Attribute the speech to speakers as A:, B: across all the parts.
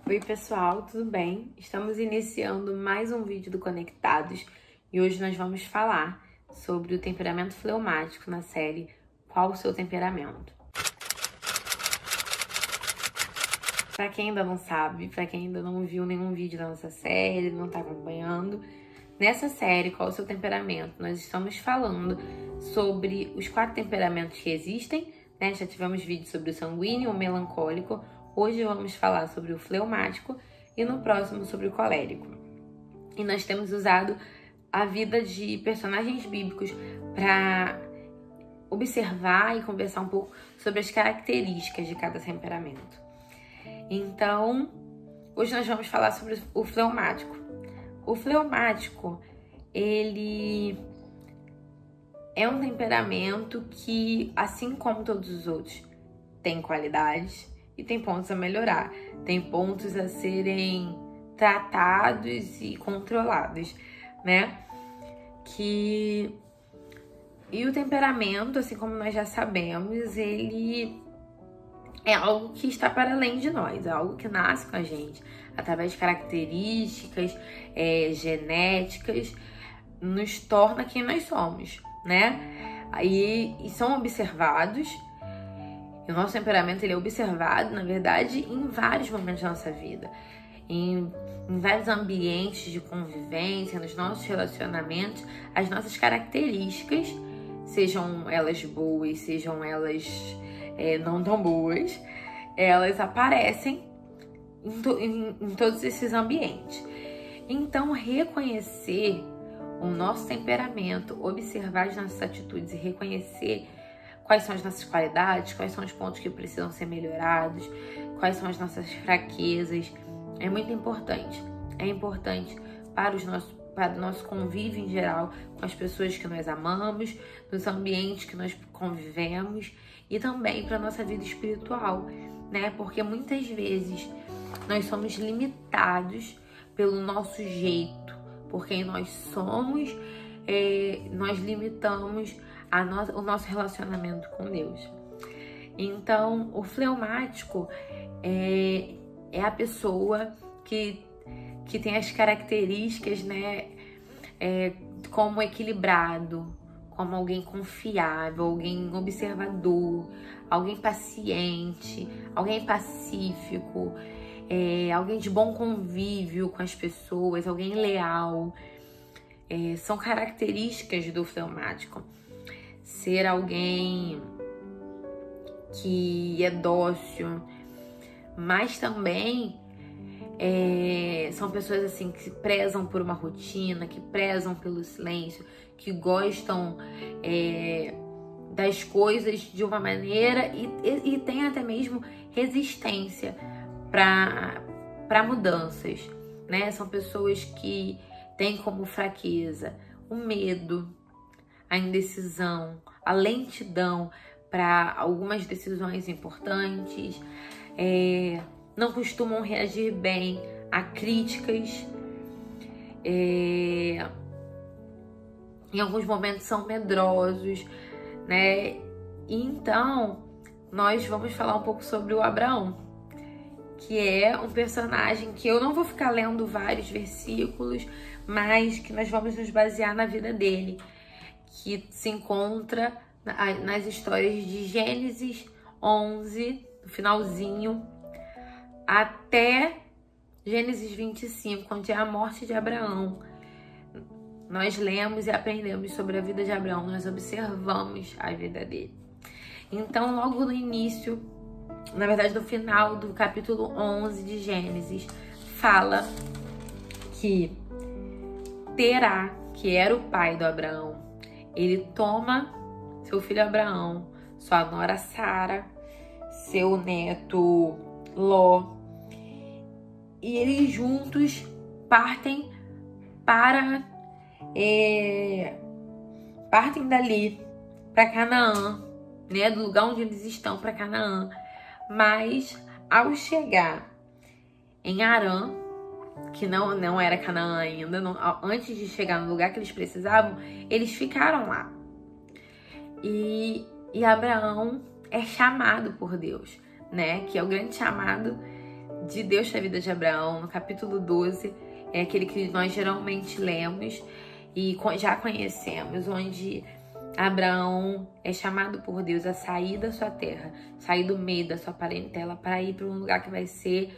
A: Oi pessoal, tudo bem? Estamos iniciando mais um vídeo do Conectados e hoje nós vamos falar sobre o temperamento fleumático na série Qual o Seu Temperamento? Para quem ainda não sabe, para quem ainda não viu nenhum vídeo da nossa série, não está acompanhando, nessa série Qual o Seu Temperamento? Nós estamos falando sobre os 4 temperamentos que existem, né? Já tivemos vídeo sobre o sanguíneo, o melancólico. Hoje vamos falar sobre o fleumático e no próximo sobre o colérico. E nós temos usado a vida de personagens bíblicos para observar e conversar um pouco sobre as características de cada temperamento. Então, hoje nós vamos falar sobre o fleumático. O fleumático, ele é um temperamento que, assim como todos os outros, tem qualidades e tem pontos a melhorar, tem pontos a serem tratados e controlados, né? E o temperamento, assim como nós já sabemos, ele é algo que está para além de nós, é algo que nasce com a gente, através de características genéticas, nos torna quem nós somos, né? E são observados. O nosso temperamento ele é observado, na verdade, em vários momentos da nossa vida. Em vários ambientes de convivência, nos nossos relacionamentos, as nossas características, sejam elas boas, sejam elas não tão boas, elas aparecem em todos esses ambientes. Então, reconhecer o nosso temperamento, observar as nossas atitudes e reconhecer quais são as nossas qualidades, quais são os pontos que precisam ser melhorados, quais são as nossas fraquezas, é muito importante. É importante para o nosso convívio em geral, com as pessoas que nós amamos, nos ambientes que nós convivemos e também para a nossa vida espiritual, né? Porque muitas vezes nós somos limitados pelo nosso jeito, por quem nós somos, nós limitamos o nosso relacionamento com Deus. Então, o fleumático é a pessoa que tem as características, né, como equilibrado, como alguém confiável, alguém observador, alguém paciente, alguém pacífico, alguém de bom convívio com as pessoas, alguém leal. São características do fleumático. Ser alguém que é dócil, mas também são pessoas assim que se prezam por uma rotina, que prezam pelo silêncio, que gostam das coisas de uma maneira e tem até mesmo resistência para mudanças, né? São pessoas que têm como fraqueza o medo, a indecisão, a lentidão para algumas decisões importantes, não costumam reagir bem a críticas, em alguns momentos são medrosos, né? E então, nós vamos falar um pouco sobre o Abraão, que é um personagem que eu não vou ficar lendo vários versículos, mas que nós vamos nos basear na vida dele, que se encontra nas histórias de Gênesis 11, no finalzinho, até Gênesis 25, onde é a morte de Abraão. Nós lemos e aprendemos sobre a vida de Abraão, nós observamos a vida dele. Então, logo no início, na verdade, no final do capítulo 11 de Gênesis, fala que Terá, que era o pai do Abraão, ele toma seu filho Abraão, sua nora Sara, seu neto Ló, e eles juntos partem dali para Canaã, né, do lugar onde eles estão para Canaã. Mas ao chegar em Harã, que não era Canaã ainda, antes de chegar no lugar que eles precisavam, eles ficaram lá. E Abraão é chamado por Deus, né? Que é o grande chamado de Deus para a vida de Abraão, no capítulo 12, é aquele que nós geralmente lemos e já conhecemos, onde Abraão é chamado por Deus a sair da sua terra, sair do meio da sua parentela para ir para um lugar que vai ser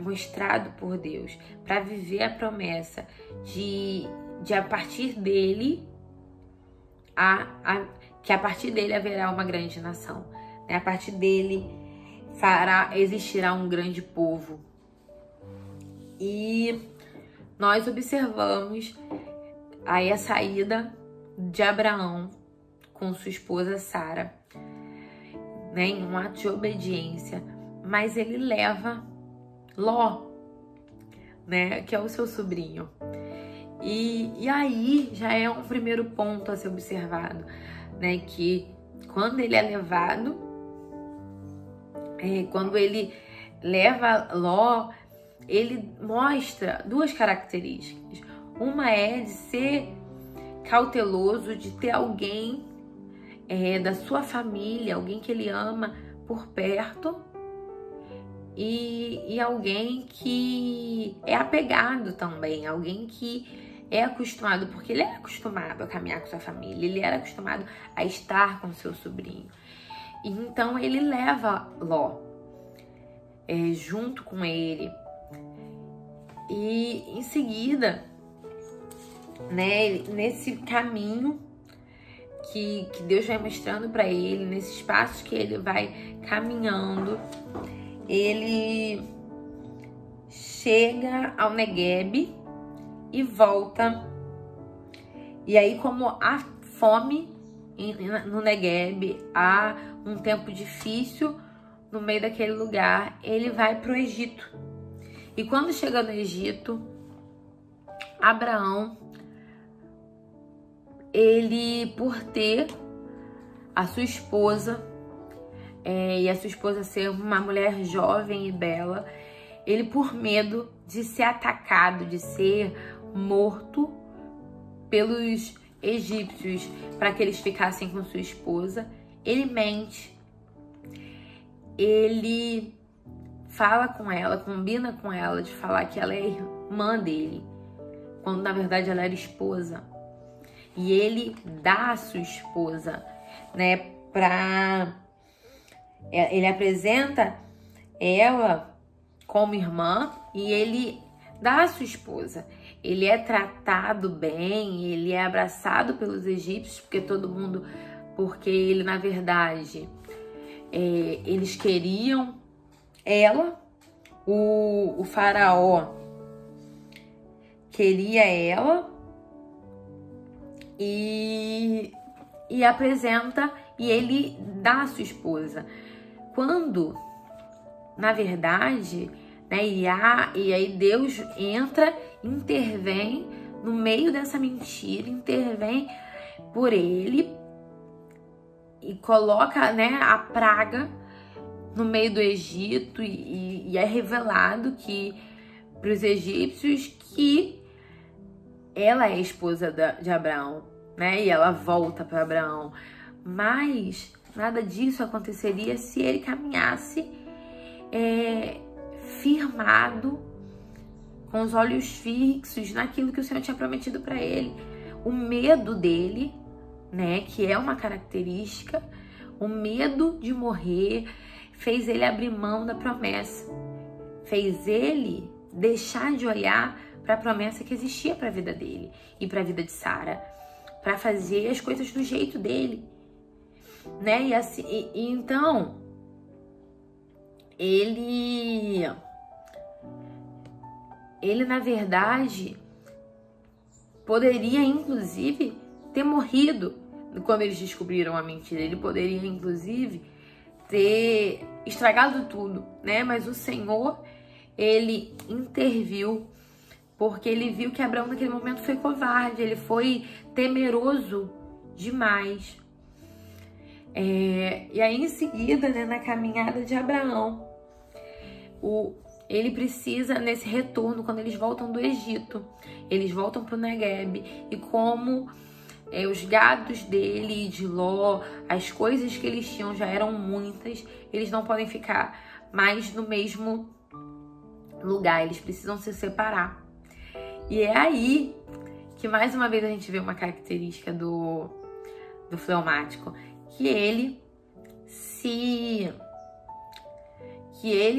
A: mostrado por Deus, para viver a promessa de a partir dele, que a partir dele haverá uma grande nação, né? A partir dele existirá um grande povo. E nós observamos aí a saída de Abraão com sua esposa Sara, né, em um ato de obediência, mas ele leva Ló, né, que é o seu sobrinho. E aí já é um primeiro ponto a ser observado, né, que quando ele é levado, quando ele leva Ló, ele mostra duas características. Uma é de ser cauteloso, de ter alguém da sua família, alguém que ele ama por perto, e alguém que é apegado também, alguém que é acostumado, porque ele era acostumado a caminhar com sua família, ele era acostumado a estar com seu sobrinho. E então ele leva Ló junto com ele. E em seguida, né, nesse caminho que Deus vai mostrando para ele, nesses passos que ele vai caminhando, ele chega ao Negueb e volta. E aí, como há fome no Negueb, há um tempo difícil no meio daquele lugar, ele vai para o Egito. E quando chega no Egito, Abraão, ele, por ter a sua esposa, e a sua esposa ser uma mulher jovem e bela, ele, por medo de ser atacado, de ser morto pelos egípcios para que eles ficassem com sua esposa, ele mente. Ele fala com ela, combina com ela de falar que ela é irmã dele, quando na verdade ela era esposa. E ele dá a sua esposa, né, ele apresenta ela como irmã e ele dá a sua esposa. Ele é tratado bem, ele é abraçado pelos egípcios, porque ele, na verdade, eles queriam ela, o faraó queria ela e apresenta, e ele dá a sua esposa. Quando, na verdade, né, e aí Deus entra, intervém no meio dessa mentira, intervém por ele e coloca, né, a praga no meio do Egito, e é revelado que para os egípcios que ela é a esposa de Abraão, né? E ela volta para Abraão. Mas nada disso aconteceria se ele caminhasse firmado, com os olhos fixos naquilo que o Senhor tinha prometido para ele. O medo dele, né, que é uma característica, o medo de morrer, fez ele abrir mão da promessa, fez ele deixar de olhar para a promessa que existia para a vida dele e para a vida de Sara, para fazer as coisas do jeito dele, né? E assim, então ele na verdade poderia inclusive ter morrido quando eles descobriram a mentira. Ele poderia inclusive ter estragado tudo, né? Mas o Senhor, ele interviu, porque ele viu que Abraão naquele momento foi covarde, ele foi temeroso demais. E aí em seguida, né, na caminhada de Abraão, ele precisa, nesse retorno, quando eles voltam do Egito, eles voltam para o Negueb, e como os gados dele e de Ló, as coisas que eles tinham já eram muitas, eles não podem ficar mais no mesmo lugar, eles precisam se separar. E é aí que mais uma vez a gente vê uma característica do fleumático, que ele,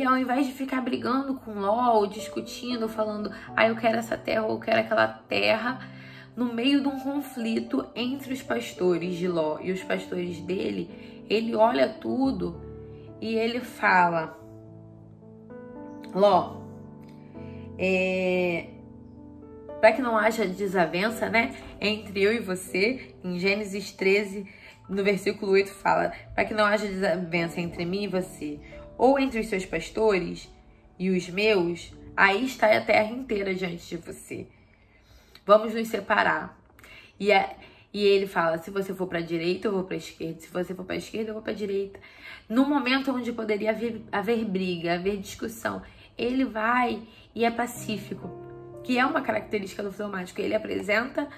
A: ao invés de ficar brigando com Ló, ou discutindo, falando, eu quero essa terra, ou eu quero aquela terra, no meio de um conflito entre os pastores de Ló e os pastores dele, ele olha tudo e ele fala, Ló, para que não haja desavença, né, entre eu e você, em Gênesis 13, no versículo 8 fala, para que não haja desavença entre mim e você, ou entre os seus pastores e os meus, aí está a terra inteira diante de você. Vamos nos separar. E ele fala, se você for para a direita, eu vou para a esquerda. Se você for para a esquerda, eu vou para a direita. No momento onde poderia haver briga, haver discussão, ele vai e é pacífico, que é uma característica do fleumático. Ele apresenta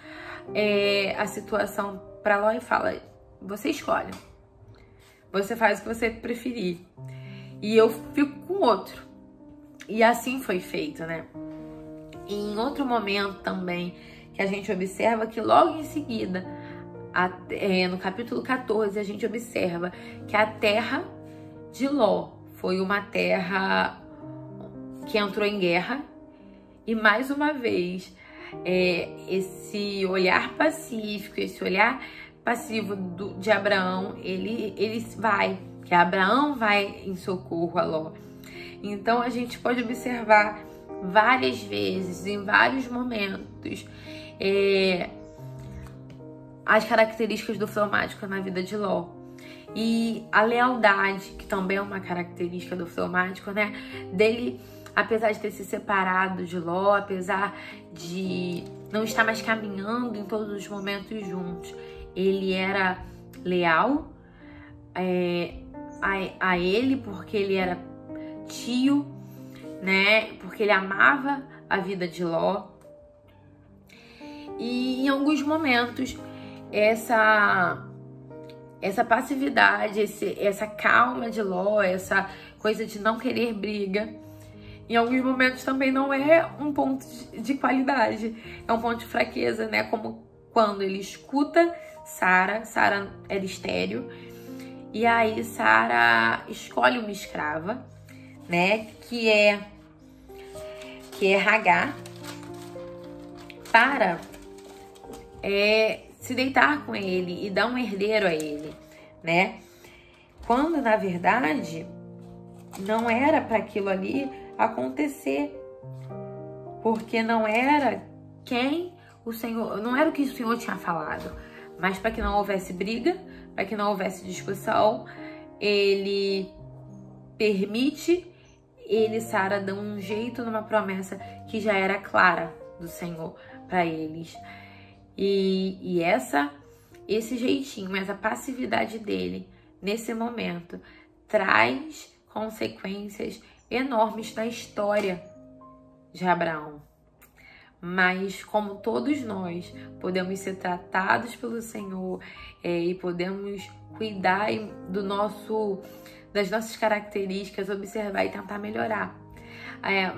A: a situação para Ló e fala, você escolhe. Você faz o que você preferir. E eu fico com outro. E assim foi feito, né? E em outro momento também, que a gente observa que logo em seguida, no capítulo 14, a gente observa que a terra de Ló foi uma terra que entrou em guerra. E mais uma vez, esse olhar pacífico, esse olhar passivo de Abraão, ele vai, que Abraão vai em socorro a Ló. Então a gente pode observar várias vezes, em vários momentos, as características do fleumático na vida de Ló. E a lealdade, que também é uma característica do fleumático, né? Dele, apesar de ter se separado de Ló, apesar de não estar mais caminhando em todos os momentos juntos, ele era leal a ele, porque ele era tio, né? Porque ele amava a vida de Ló. E em alguns momentos, essa passividade, essa calma de Ló, essa coisa de não querer briga, em alguns momentos também não é um ponto de qualidade, é um ponto de fraqueza, né? Como quando ele escuta Sara era estéril, e aí Sara escolhe uma escrava, né? Que é Hagar, para se deitar com ele e dar um herdeiro a ele, né? Quando, na verdade, não era para aquilo ali acontecer, porque não era o Senhor, não era o que o Senhor tinha falado, mas para que não houvesse briga, para que não houvesse discussão, ele permite, Sara dá um jeito numa promessa que já era clara do Senhor para eles. E esse jeitinho, essa passividade dele nesse momento traz consequências enormes na história de Abraão. Mas como todos nós podemos ser tratados pelo Senhor e podemos cuidar das nossas características, observar e tentar melhorar.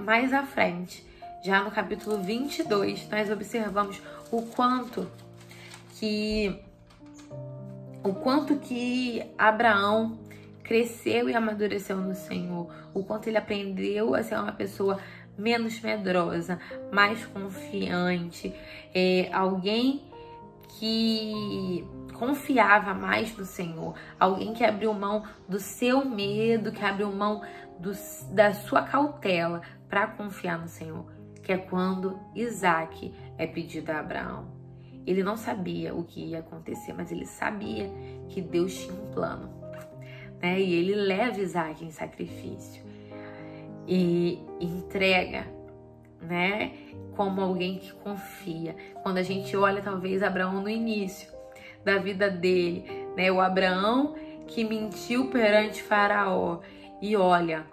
A: Mais à frente, já no capítulo 22, nós observamos o quanto que Abraão cresceu e amadureceu no Senhor, o quanto ele aprendeu a ser uma pessoa menos medrosa, mais confiante, alguém que confiava mais no Senhor, alguém que abriu mão do seu medo, que abriu mão da sua cautela para confiar no Senhor, que é quando Isaac é pedido a Abraão. Ele não sabia o que ia acontecer, mas ele sabia que Deus tinha um plano, né? E ele leva Isaac em sacrifício e entrega, né? Como alguém que confia. Quando a gente olha, talvez, Abraão no início da vida dele, né? O Abraão que mentiu perante Faraó. E olha,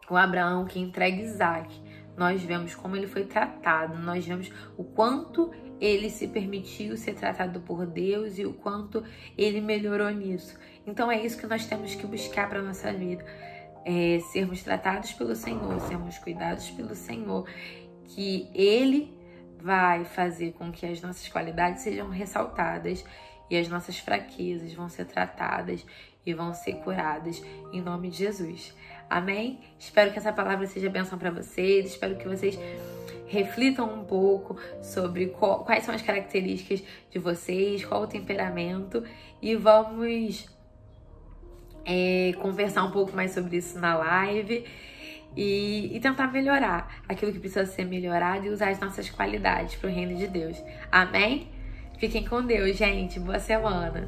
A: o Abraão que entrega Isaac. Nós vemos como ele foi tratado, nós vemos o quanto ele se permitiu ser tratado por Deus e o quanto ele melhorou nisso. Então é isso que nós temos que buscar para a nossa vida. sermos tratados pelo Senhor, sermos cuidados pelo Senhor, que Ele vai fazer com que as nossas qualidades sejam ressaltadas e as nossas fraquezas vão ser tratadas e vão ser curadas em nome de Jesus. Amém? Espero que essa palavra seja bênção para vocês, espero que vocês reflitam um pouco sobre quais são as características de vocês, qual o temperamento, e vamos conversar um pouco mais sobre isso na live e tentar melhorar aquilo que precisa ser melhorado e usar as nossas qualidades para o reino de Deus. Amém? Fiquem com Deus, gente. Boa semana.